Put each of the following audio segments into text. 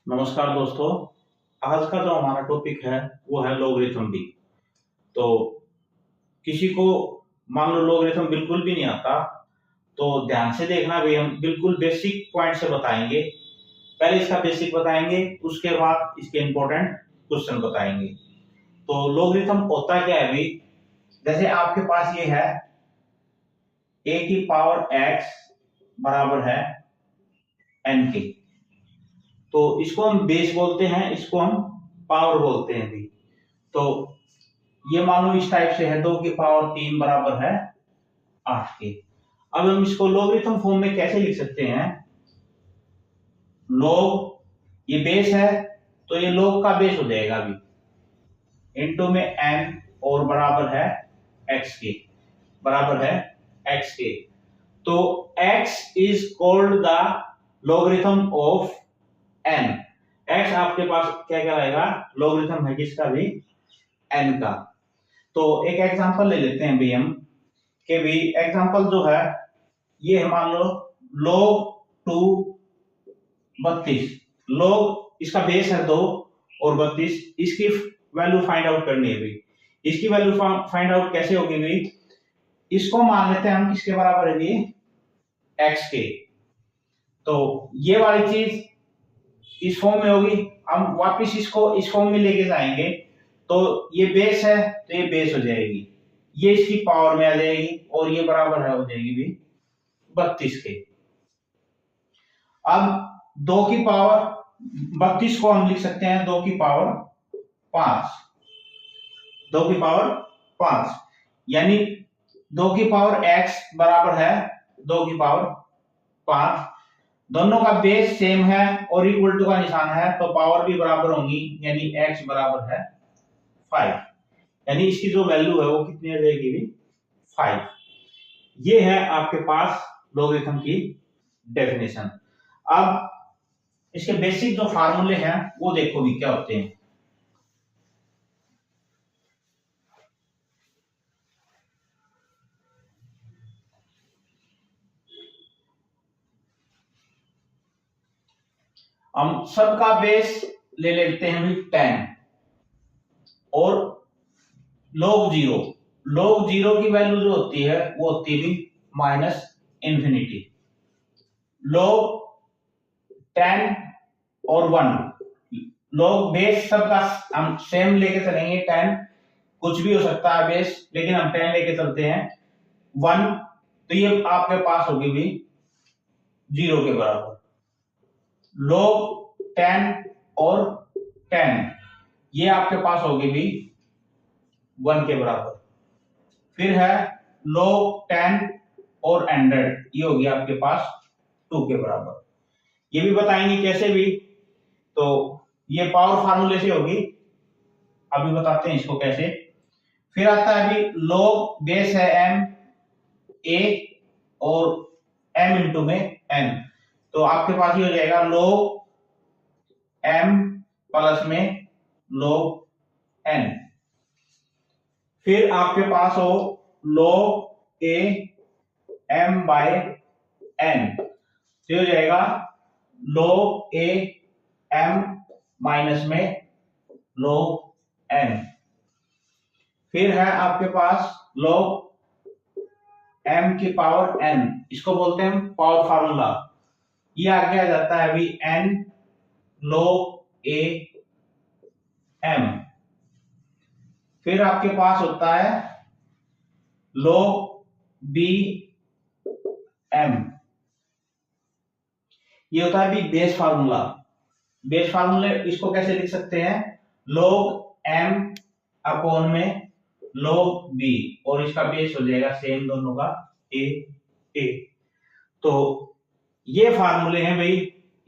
नमस्कार दोस्तों। आज का जो हमारा टॉपिक है वो है लॉगरिथम भी। तो किसी को मान लो लॉगरिथम बिल्कुल भी नहीं आता तो ध्यान से देखना भाई, हम बिल्कुल बेसिक पॉइंट से बताएंगे। पहले इसका बेसिक बताएंगे, उसके बाद इसके इंपॉर्टेंट क्वेश्चन बताएंगे। तो लॉगरिथम होता क्या है भाई, जैसे आपके पास ये है a की पावर x बराबर है n के। तो इसको हम बेस बोलते हैं, इसको हम पावर बोलते हैं भी। तो ये मान लो इस टाइप से है, 2 की पावर 3 बराबर है 8 के। अब हम इसको लॉगरिथम फॉर्म में कैसे लिख सकते हैं? लॉग ये बेस है तो ये लॉग का बेस हो जाएगा अभी, इनटू में n और बराबर है x के, बराबर है x के। तो x is called the logarithm of n। x आपके पास क्या कहलाएगा? लॉगरिथम है किसका भी? n का। तो एक एग्जांपल ले लेते हैं भी हम, कि भी एग्जांपल जो है ये है, मान लो log 2 32। log इसका बेस है 2 और 32, इसकी वैल्यू फाइंड आउट करनी है भी। इसकी वैल्यू फाइंड आउट कैसे होगी भी? इसको मान लेते हैं हम किसके बराबर है ये? x के। तो ये वाली चीज इस फॉर्म में होगी, हम वापस इसको इस फॉर्म में लेके जाएंगे तो ये बेस है तो ये बेस हो जाएगी, ये इसकी पावर में आ जाएगी और ये बराबर है हो जाएगी भी 32 के। अब 2 की पावर 32 को हम लिख सकते हैं 2 की पावर 5, 2 की पावर 5, यानी 2 की पावर x बराबर है 2 की पावर 5। दोनों का बेस सेम है और इक्वल टू का निशान है तो पावर भी बराबर होंगी, यानी x बराबर है 5। यानी इसकी जो वैल्यू है वो कितनी आ जाएगी भी? 5। ये है आपके पास लॉगरिथम की डेफिनेशन। अब इसके बेसिक जो फार्मूले हैं वो देखो भी क्या होते हैं। हम सबका बेस ले लेते हैं भी 10 और log 0 की वैल्यू जो होती है वो होती है भी माइनस इंफिनिटी। log 10 और 1, log बेस सबका हम सेम लेके चलेंगे। 10 कुछ भी हो सकता है बेस, लेकिन हम 10 लेके चलते हैं। 1 तो ये आपके पास होगी भी 0 के बराबर। log 10 और 10 ये आपके पास होगी भी 1 के बराबर। फिर है log 10 और 100 ये होगी आपके पास 2 के बराबर। ये भी बताएंगे कैसे भी, तो ये पावर फार्मूले से होगी, अभी बताते हैं इसको कैसे। फिर आता है अभी log बेस है m a और m इंटू में n, तो आपके पास ये हो जाएगा log m प्लस में log n। फिर आपके पास हो log a m by n, तो हो जाएगा log a m माइनस में log n। फिर है आपके पास log m की पावर n, इसको बोलते हैं पावर फार्मूला। ये आगे आ जाता है अभी n log a m। फिर आपके पास होता है log b m, ये होता है अभी बेस फार्मूला। बेस फार्मूले इसको कैसे लिख सकते हैं? log m अपॉन में log b, और इसका बेस हो जाएगा सेम दोनों का a। तो ये फार्मूले हैं भाई,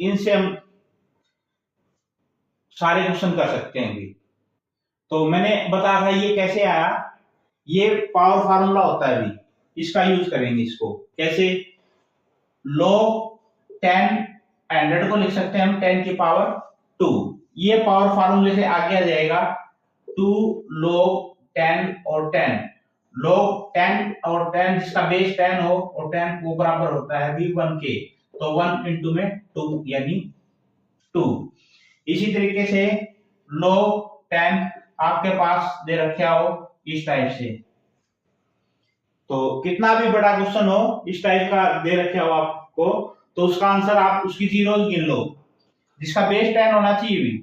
इनसे हम सारे क्वेश्चन कर सकते हैं भी। तो मैंने बताया था ये कैसे आया, ये पावर फार्मूला होता है भी, इसका यूज करेंगे। इसको कैसे? log 10 100 को लिख सकते हैं हम 10 की पावर 2, ये पावर फार्मूले से आगे आ जाएगा 2 log 10 और 10। log 10 और 10 जिसका बेस 10 हो और 10 वो बराबर होता है भी 1 के, तो 1 इंटू में 2 यानी 2। इसी तरीके से log 10 आपके पास दे रखा हो इस टाइप से, तो कितना भी बड़ा क्वेश्चन हो इस टाइप का दे रखा हो आपको, तो उसका आंसर आप उसकी जीरोस गिन लो, जिसका बेस 10 होना चाहिए भी।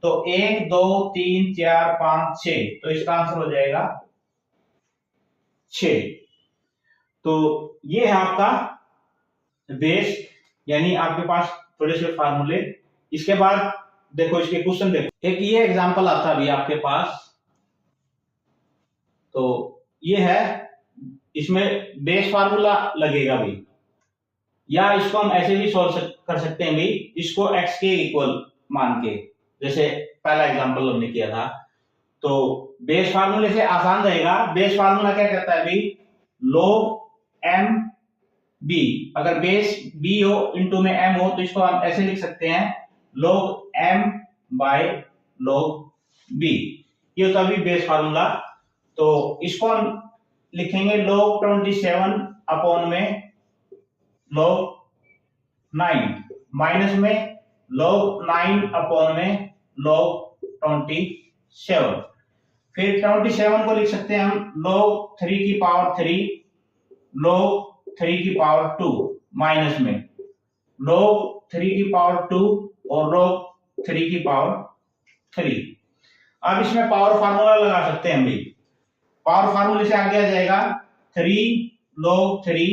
तो 1 2 3 4 5 6, तो इसका आंसर हो जाएगा 6। तो ये है आपका बेस, यानी आपके पास थोड़े से फार्मूले। इसके बाद देखो इसके क्वेश्चन देखो, एक ये एग्जांपल आता है अभी आपके पास, तो ये है, इसमें बेस फार्मूला लगेगा भी, या इसको हम ऐसे भी सोल्व कर सकते हैं भी, इसको x के इक्वल मान के, जैसे पहला एग्जांपल हमने किया था। तो बेस फार्मूले से आसान रहेगा। बेस फार्मूला क्या कहता है भाई, log m b, अगर बेस b हो इनटू में m हो तो इसको हम ऐसे लिख सकते हैं log m by log b, ये होता है बेस फार्मूला। तो इसको हम लिखेंगे log 27 अपॉन में log 9 माइनस में log 9 अपॉन में log 27, फिर 27 को लिख सकते हैं हम log 3 की पावर 3 log 3 की पावर 2 माइनस में log 3 की पावर 2 और log 3 की पावर 3। अब इसमें पावर फार्मूला लगा सकते हैं भाई, पावर फार्मूले से आगे आ जाएगा 3 log 3,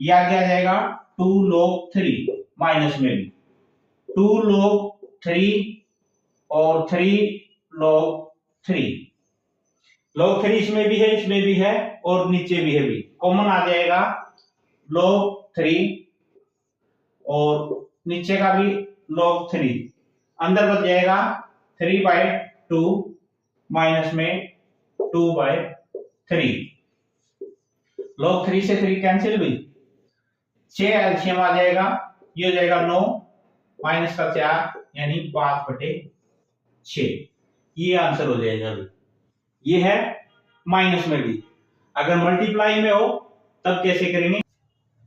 ये आगे आ जाएगा 2 log 3 माइनस में 2 log 3 और 3 log 3, log 3 इसमें भी है, इसमें भी है और नीचे भी है भी, कॉमन आ जाएगा log 3 और नीचे का भी log 3, अंदर बच जाएगा 3/2 माइनस में 2/3, log 3 से 3 कैंसिल भी, 6 एलसीएम आ जाएगा, ये हो जाएगा 9 माइनस का 4 यानी 5/6, ये आंसर हो जाएगा भी। ये है माइनस में भी। अगर मल्टीप्लाई में हो तब कैसे करेंगे,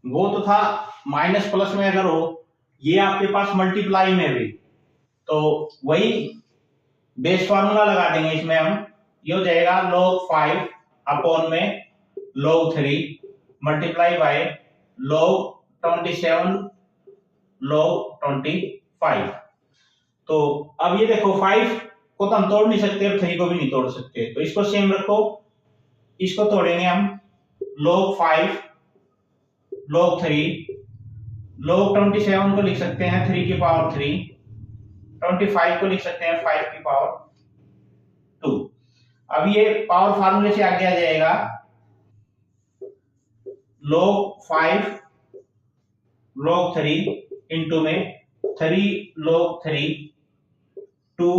वो तो था माइनस प्लस में अगर हो, ये आपके पास मल्टीप्लाई में भी, तो वही बेस फार्मूला लगा देंगे इसमें हम, ये हो जाएगा log 5 अपॉन में log 3 multiply by log 27 log 25। तो अब ये देखो 5 को तो हम तोड़ नहीं सकते और 3 को भी नहीं तोड़ सकते, तो इसको सेम रखो, इसको तोड़ेंगे हम log 5 log 3 log 27 को लिख सकते हैं 3 की पावर 3, 25 को लिख सकते हैं 5 की पावर 2। अब ये पावर फार्मूले से आगे आ जाएगा log 5 log 3 इंटू में 3 log 3 2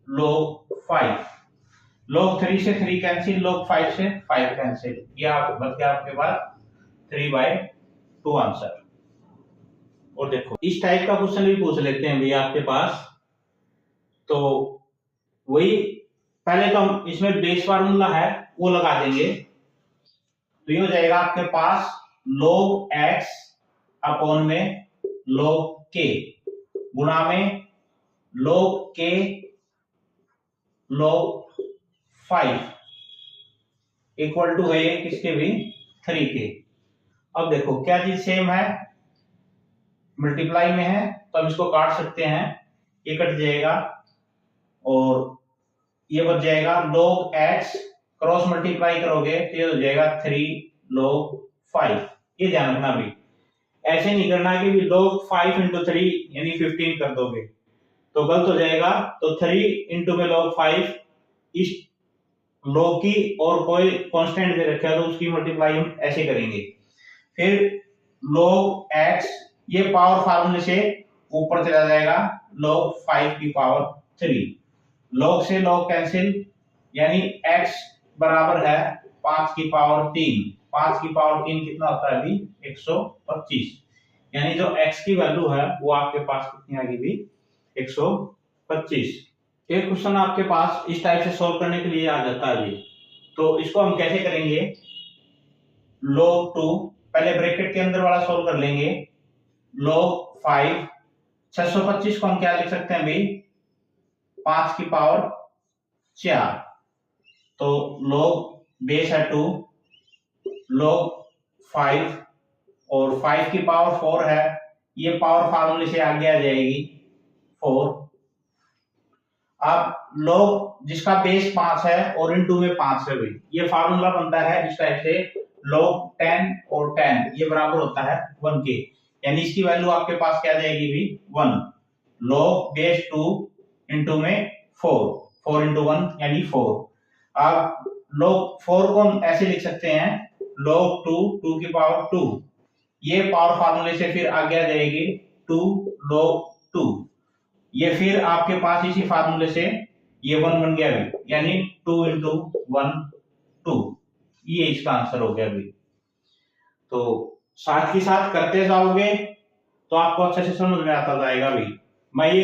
log 5, log 3 से 3 कैंसिल, log 5 से 5 कैंसिल, ये बच गया आपके पास 3/2 आंसर। और देखो इस टाइप का क्वेश्चन भी पूछ लेते हैं भैया आपके पास, तो वही पहले तो हम इसमें बेस फार्मूला है वो लगा देंगे, तो ये हो जाएगा आपके पास log x अपॉन में log k गुणा में log k log 5 equal to है किसके भी 3 के। अब देखो क्या चीज सेम है, मल्टीप्लाई में है तो हम इसको काट सकते हैं, ये कट जाएगा और ये बच जाएगा log x, क्रॉस मल्टीप्लाई करोगे तो ये हो जाएगा 3 log 5। ये ध्यान रखना भी, ऐसे नहीं करना कि भी log 5 इंटू 3 यानी 15 कर दोगे तो गलत हो जाएगा, तो 3 इंटू में log 5, इस log की और कोई कांस्टेंट दे रखा है तो उसकी मल्टीप्लाई हम ऐसे करेंगे, फिर log x, ये पावर फार्मूले से ऊपर चला जाएगा log 5 की पावर 3, log से log कैंसिल यानी x बराबर है 5 की पावर 3, 5 की पावर 3 कितना होता है अभी 125, यानी जो x की वैल्यू है वो आपके पास कितनी आ गई भी 125। एक क्वेश्चन आपके पास इस टाइप से सॉल्व करने के लिए आ जाता है, तो इसको हम कैसे करेंगे, log 2 पहले ब्रैकेट के अंदर वाला सॉल्व कर लेंगे, log 5 625 को हम क्या लिख सकते हैं भाई, 5 की पावर 4। तो log बेस है 2, log 5 और 5 की पावर 4 है, ये पावर फार्मूले से आगे आ जाएगी 4। अब log जिसका बेस 5 है और इनटू में 5 है भाई, ये फार्मूला बनता है इस टाइप से, log 10 और 10 ये बराबर होता है 1 के, यानी इसकी वैल्यू आपके पास क्या जाएगी भी 1। log बेस 2 इनटू में 4, 4 इंटू 1 यानी 4। अब log 4 को हम ऐसे लिख सकते हैं log 2, 2 की पावर 2, ये पावर फार्मूले से फिर आगे आ जाएगी 2 log 2, ये फिर आपके पास इसी फार्मूले से ये 1 बन गया भी, यानी 2 इंटू 1 2, ये इसका आंसर हो गया भी। तो साथ ही साथ करते जाओगे तो आपको अच्छे से समझ में आता जाएगा भी। मैं ये